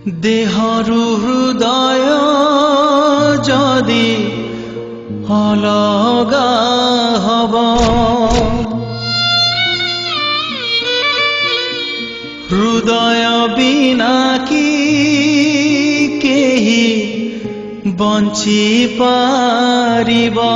देहरु हृदय जदि अलगा हब हृदय बिना कि केही बंची पारिबा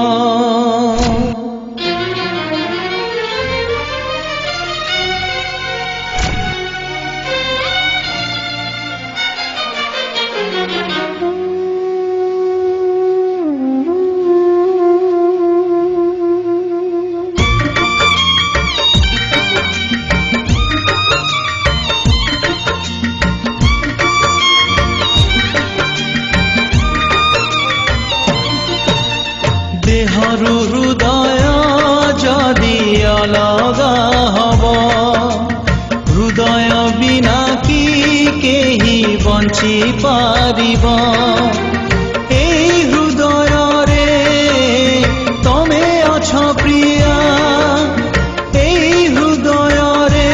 देहरु हृदय जदि अलगा हब हृदय बिना कि केही बंची पारिब एई हृदय रे तमे अछ प्रिया एई हृदय रे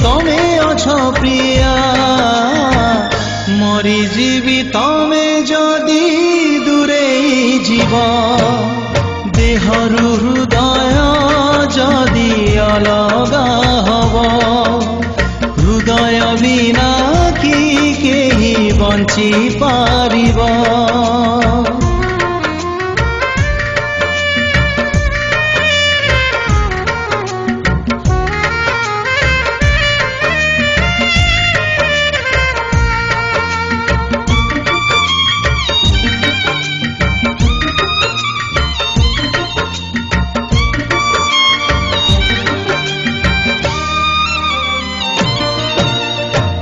तमे अछ प्रिया मरी जीवी तमे जदि जीव देहरु हृदय जदि अलगा हब हृदय बिना कि केही बंची पारिब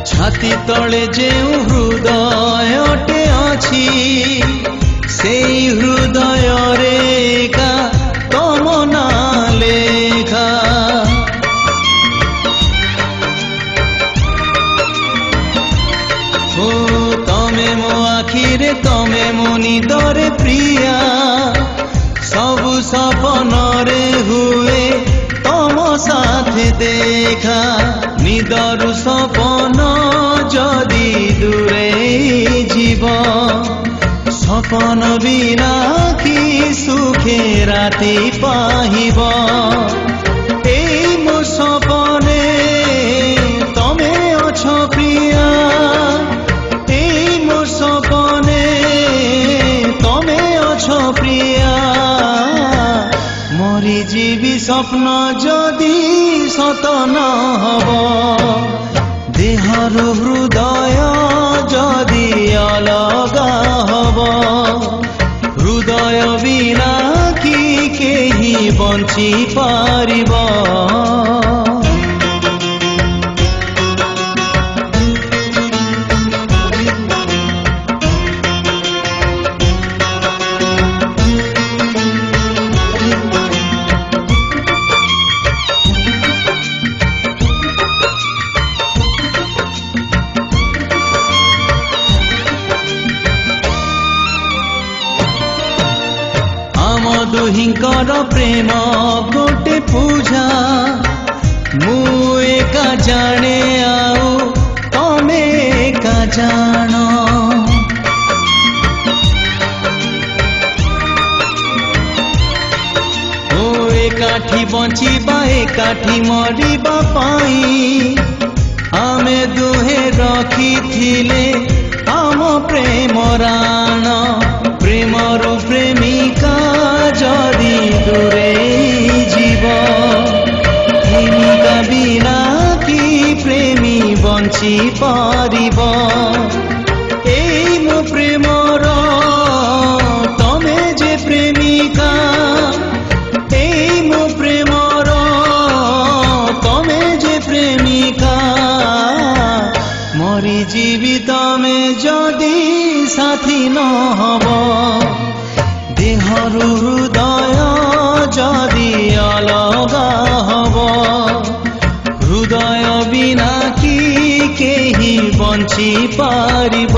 छाती तले जेउ हृदयटे अछि सेई हृदय रेखा तम ना लेखा ओ तमे मो आखिरे तमे मो निदरे प्रिया सबु सपन रे हुए तम साथे देखा निदरु सपन जदि दूरे जीव सपन बिना कि सुखे राति पाहिब एई मो सपने तमे अछ प्रिया एई मो सपने तमे अछ प्रिया मरी जीवी स्वप्न जदि सत न हब देहरु हृदय जदि अलगा हब हृदय बिना कि केही बंची पारिब दुहिंकर प्रेम गोटे पूजा मु एका जाने आउ तमे एका जान ओ एकाठी बंचिबा एकाठी मरिबा पाई आमे दुहे रखिथिले आम प्रेम राण प्रेमरु प्रेमिका जदि दूरे जीव प्रेमिका बिना कि प्रेमी बंची पारिब एई मो प्रेमर तमे जे प्रेमिका एई मो प्रेमर तमे जे प्रेमिका मरी जीवी तमे जदि साथी न हब देहरु हृदय जदि अलगा हब हृदय बिना कि केही बंची पारिब।